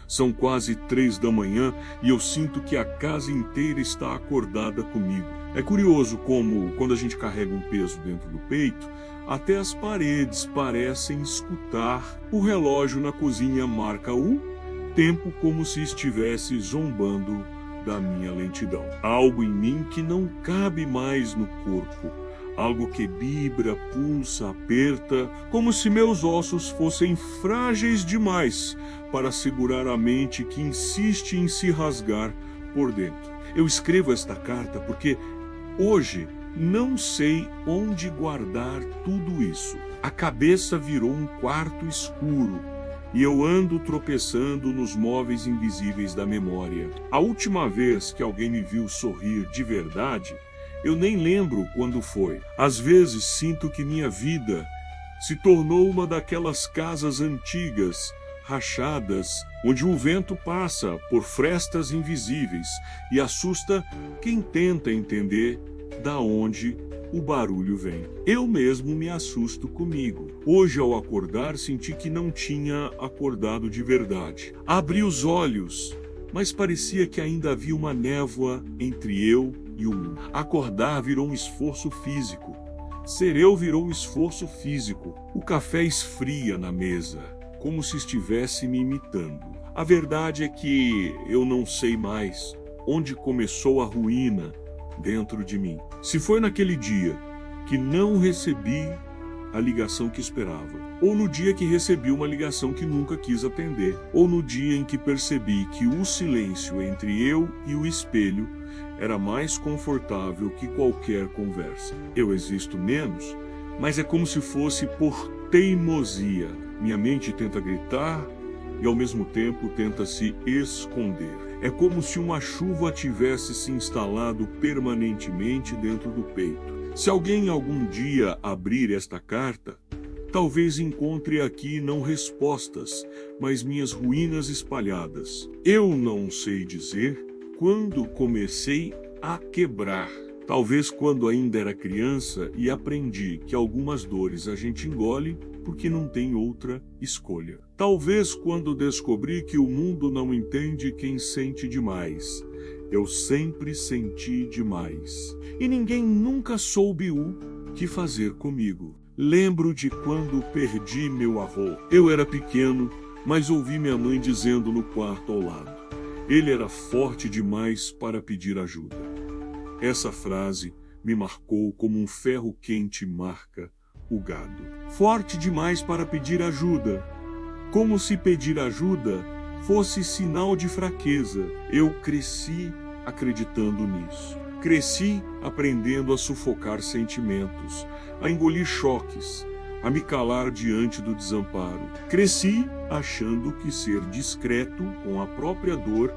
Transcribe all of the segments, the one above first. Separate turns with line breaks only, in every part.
São quase 3 da manhã e eu sinto que a casa inteira está acordada comigo. É curioso como, quando a gente carrega um peso dentro do peito, até as paredes parecem escutar. O relógio na cozinha marca o tempo como se estivesse zombando da minha lentidão. Algo em mim que não cabe mais no corpo. Algo que vibra, pulsa, aperta, como se meus ossos fossem frágeis demais para segurar a mente que insiste em se rasgar por dentro. Eu escrevo esta carta porque hoje não sei onde guardar tudo isso. A cabeça virou um quarto escuro e eu ando tropeçando nos móveis invisíveis da memória. A última vez que alguém me viu sorrir de verdade, eu nem lembro quando foi. Às vezes sinto que minha vida se tornou uma daquelas casas antigas, rachadas, onde o vento passa por frestas invisíveis e assusta quem tenta entender da onde o barulho vem. Eu mesmo me assusto comigo. Hoje, ao acordar, senti que não tinha acordado de verdade. Abri os olhos, mas parecia que ainda havia uma névoa entre eu e o mundo. Acordar virou um esforço físico. Ser eu virou um esforço físico. O café esfria na mesa, como se estivesse me imitando. A verdade é que eu não sei mais onde começou a ruína dentro de mim. Se foi naquele dia que não recebi a ligação que esperava, ou no dia que recebi uma ligação que nunca quis atender, ou no dia em que percebi que o silêncio entre eu e o espelho era mais confortável que qualquer conversa. Eu existo menos, mas é como se fosse por teimosia. Minha mente tenta gritar e ao mesmo tempo tenta se esconder. É como se uma chuva tivesse se instalado permanentemente dentro do peito. Se alguém algum dia abrir esta carta, talvez encontre aqui não respostas, mas minhas ruínas espalhadas. Eu não sei dizer quando comecei a quebrar. Talvez quando ainda era criança e aprendi que algumas dores a gente engole porque não tem outra escolha. Talvez quando descobri que o mundo não entende quem sente demais. Eu sempre senti demais. E ninguém nunca soube o que fazer comigo. Lembro de quando perdi meu avô. Eu era pequeno, mas ouvi minha mãe dizendo no quarto ao lado: ele era forte demais para pedir ajuda. Essa frase me marcou como um ferro quente marca o gado. Forte demais para pedir ajuda. Como se pedir ajuda fosse sinal de fraqueza. Eu cresci acreditando nisso. Cresci aprendendo a sufocar sentimentos, a engolir choques, a me calar diante do desamparo. Cresci achando que ser discreto com a própria dor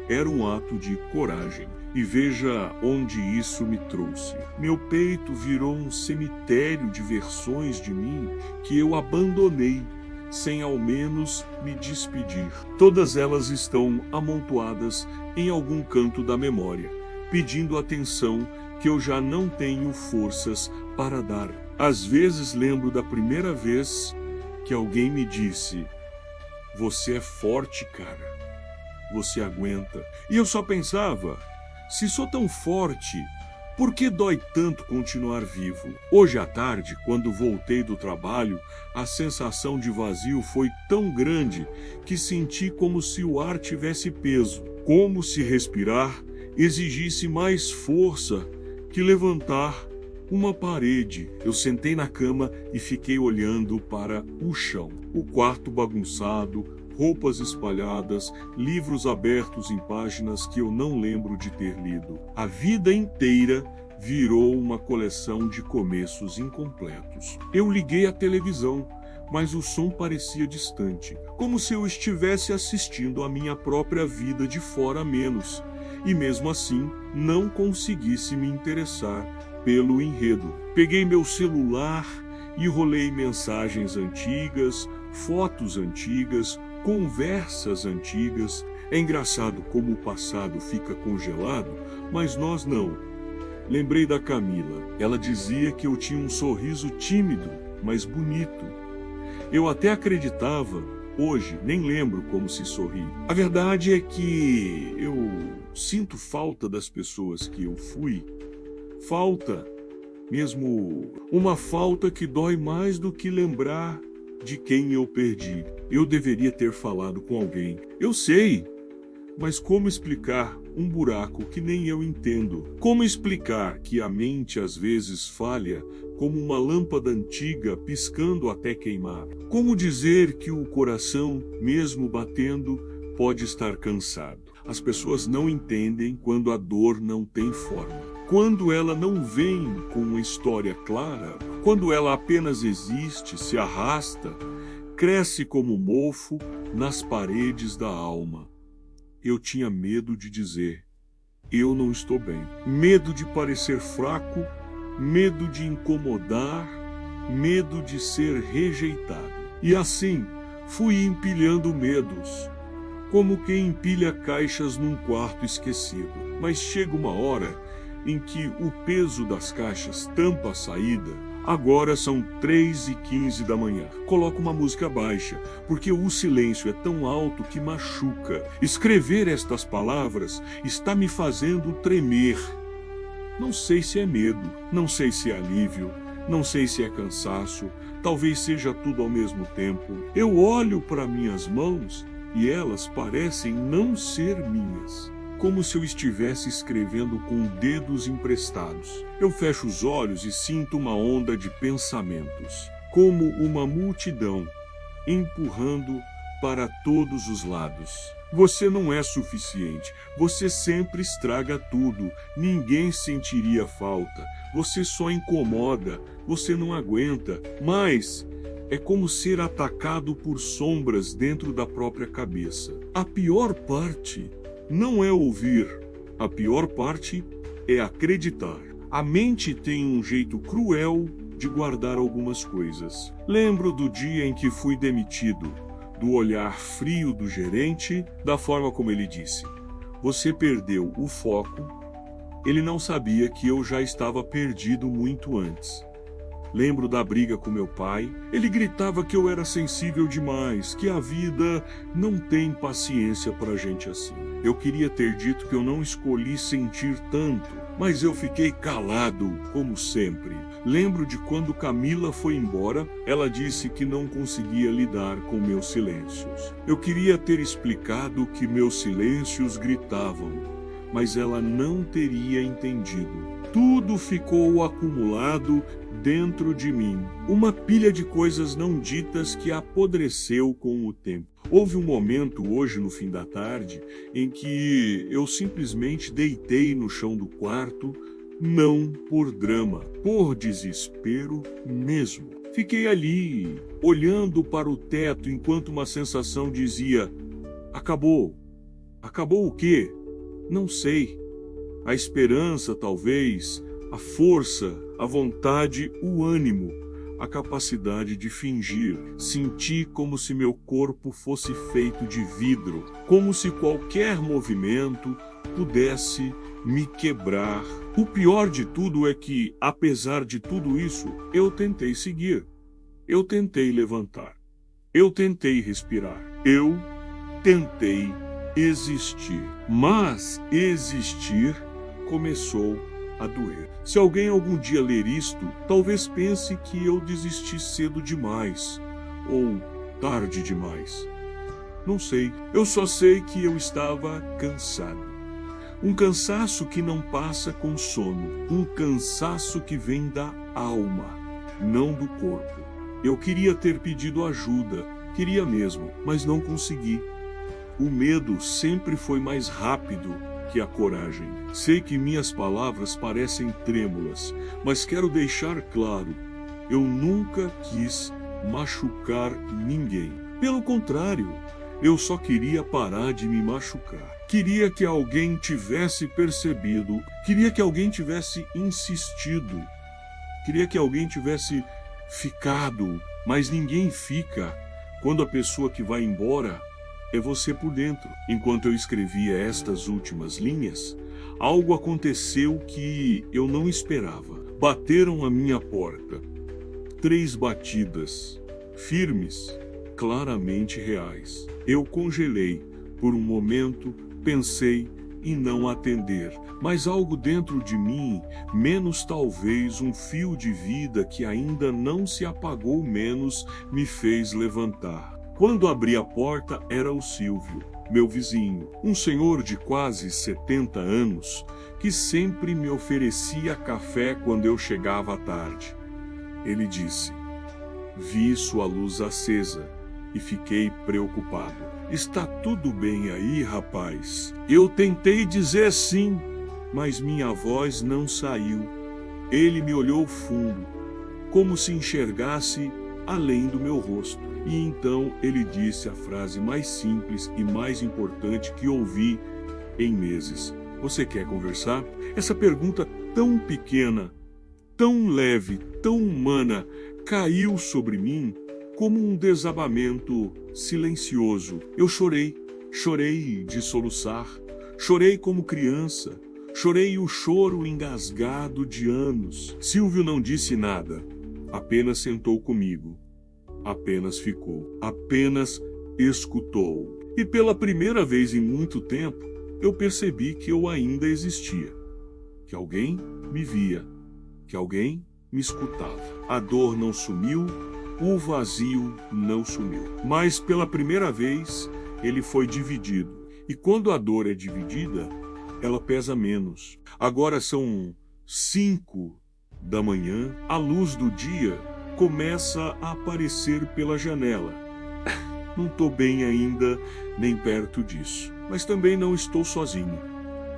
era um ato de coragem. E veja onde isso me trouxe. Meu peito virou um cemitério de versões de mim que eu abandonei, sem ao menos me despedir. Todas elas estão amontoadas em algum canto da memória, pedindo atenção que eu já não tenho forças para dar. Às vezes lembro da primeira vez que alguém me disse: "Você é forte, cara. Você aguenta." E eu só pensava: se sou tão forte, por que dói tanto continuar vivo? Hoje à tarde, quando voltei do trabalho, a sensação de vazio foi tão grande que senti como se o ar tivesse peso, como se respirar exigisse mais força que levantar uma parede. Eu sentei na cama e fiquei olhando para o chão. O quarto bagunçado, roupas espalhadas, livros abertos em páginas que eu não lembro de ter lido. A vida inteira virou uma coleção de começos incompletos. Eu liguei a televisão, mas o som parecia distante, como se eu estivesse assistindo a minha própria vida de fora menos, e mesmo assim não conseguisse me interessar pelo enredo. Peguei meu celular e rolei mensagens antigas, fotos antigas, conversas antigas. É engraçado como o passado fica congelado, mas nós não. Lembrei da Camila. Ela dizia que eu tinha um sorriso tímido, mas bonito. Eu até acreditava Hoje, nem lembro como se sorri. A verdade é que eu sinto falta das pessoas que eu fui. Falta, mesmo uma falta que dói mais do que lembrar de quem eu perdi. Eu deveria ter falado com alguém. Eu sei, mas como explicar um buraco que nem eu entendo? Como explicar que a mente às vezes falha como uma lâmpada antiga piscando até queimar? Como dizer que o coração, mesmo batendo, pode estar cansado? As pessoas não entendem quando a dor não tem forma. Quando ela não vem com uma história clara, quando ela apenas existe, se arrasta, cresce como mofo nas paredes da alma. Eu tinha medo de dizer, eu não estou bem. Medo de parecer fraco, medo de incomodar, medo de ser rejeitado. E assim, fui empilhando medos, como quem empilha caixas num quarto esquecido. Mas chega uma hora em que o peso das caixas tampa a saída. Agora são 3h15 da manhã. Coloco uma música baixa, porque o silêncio é tão alto que machuca. Escrever estas palavras está me fazendo tremer. Não sei se é medo, não sei se é alívio, não sei se é cansaço, talvez seja tudo ao mesmo tempo. Eu olho para minhas mãos e elas parecem não ser minhas. Como se eu estivesse escrevendo com dedos emprestados. Eu fecho os olhos e sinto uma onda de pensamentos, como uma multidão, empurrando para todos os lados. Você não é suficiente, você sempre estraga tudo, ninguém sentiria falta, você só incomoda, você não aguenta, mas é como ser atacado por sombras dentro da própria cabeça. A pior parte não é ouvir, a pior parte é acreditar. A mente tem um jeito cruel de guardar algumas coisas. Lembro do dia em que fui demitido, do olhar frio do gerente, da forma como ele disse: você perdeu o foco. Ele não sabia que eu já estava perdido muito antes. Lembro da briga com meu pai. Ele gritava que eu era sensível demais, que a vida não tem paciência pra gente assim. Eu queria ter dito que eu não escolhi sentir tanto, mas eu fiquei calado, como sempre. Lembro de quando Camila foi embora, ela disse que não conseguia lidar com meus silêncios. Eu queria ter explicado que meus silêncios gritavam, mas ela não teria entendido. Tudo ficou acumulado dentro de mim, uma pilha de coisas não ditas que apodreceu com o tempo. Houve um momento hoje no fim da tarde em que eu simplesmente deitei no chão do quarto, não por drama, por desespero mesmo. Fiquei ali, olhando para o teto enquanto uma sensação dizia: acabou. Acabou o quê? Não sei. A esperança, talvez, a força, a vontade, o ânimo, a capacidade de fingir. Senti como se meu corpo fosse feito de vidro, como se qualquer movimento pudesse me quebrar. O pior de tudo é que, apesar de tudo isso, eu tentei seguir. Eu tentei levantar. Eu tentei respirar. Eu tentei existir. Mas existir começou a doer. Se alguém algum dia ler isto, talvez pense que eu desisti cedo demais ou tarde demais. Não sei. Eu só sei que eu estava cansado. Um cansaço que não passa com sono. Um cansaço que vem da alma, não do corpo. Eu queria ter pedido ajuda, queria mesmo, mas não consegui. O medo sempre foi mais rápido que a coragem. Sei que minhas palavras parecem trêmulas, mas quero deixar claro, eu nunca quis machucar ninguém. Pelo contrário, eu só queria parar de me machucar. Queria que alguém tivesse percebido, queria que alguém tivesse insistido, queria que alguém tivesse ficado, mas ninguém fica quando a pessoa que vai embora é você por dentro. Enquanto eu escrevia estas últimas linhas, algo aconteceu que eu não esperava. Bateram à minha porta. 3 batidas, firmes, claramente reais. Eu congelei. Por um momento, pensei em não atender, mas algo dentro de mim, menos talvez um fio de vida que ainda não se apagou menos, me fez levantar. Quando abri a porta, era o Silvio, meu vizinho, um senhor de quase 70 anos, que sempre me oferecia café quando eu chegava à tarde. Ele disse: "Vi sua luz acesa e fiquei preocupado. Está tudo bem aí, rapaz?" Eu tentei dizer sim, mas minha voz não saiu. Ele me olhou fundo, como se enxergasse além do meu rosto. E então ele disse a frase mais simples e mais importante que ouvi em meses: "Você quer conversar?" Essa pergunta tão pequena, tão leve, tão humana, caiu sobre mim como um desabamento silencioso. Eu chorei, chorei de soluçar, chorei como criança, chorei o choro engasgado de anos. Silvio não disse nada, apenas sentou comigo, apenas ficou, apenas escutou. E pela primeira vez em muito tempo, eu percebi que eu ainda existia, que alguém me via, que alguém me escutava. A dor não sumiu, o vazio não sumiu. Mas pela primeira vez, ele foi dividido. E quando a dor é dividida, ela pesa menos. Agora são 5 da manhã, a luz do dia começa a aparecer pela janela. Não estou bem ainda, nem perto disso. Mas também não estou sozinho.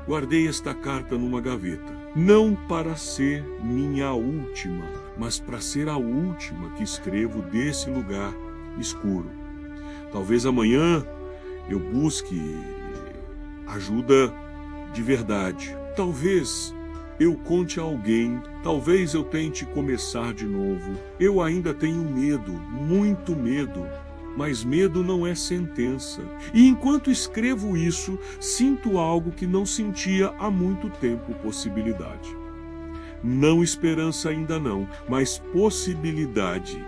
Guardei esta carta numa gaveta. Não para ser minha última, mas para ser a última que escrevo desse lugar escuro. Talvez amanhã eu busque ajuda de verdade. Talvez eu conte a alguém, talvez eu tente começar de novo. Eu ainda tenho medo, muito medo. Mas medo não é sentença. E enquanto escrevo isso, sinto algo que não sentia há muito tempo: possibilidade. Não esperança ainda não, mas possibilidade.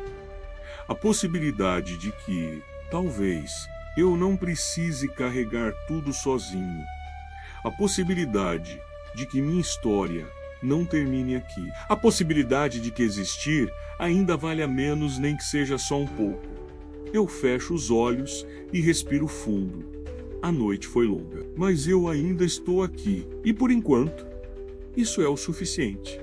A possibilidade de que, talvez, eu não precise carregar tudo sozinho. A possibilidade de que minha história não termine aqui. A possibilidade de que existir ainda valha menos, nem que seja só um pouco. Eu fecho os olhos e respiro fundo. A noite foi longa, mas eu ainda estou aqui. E por enquanto, isso é o suficiente.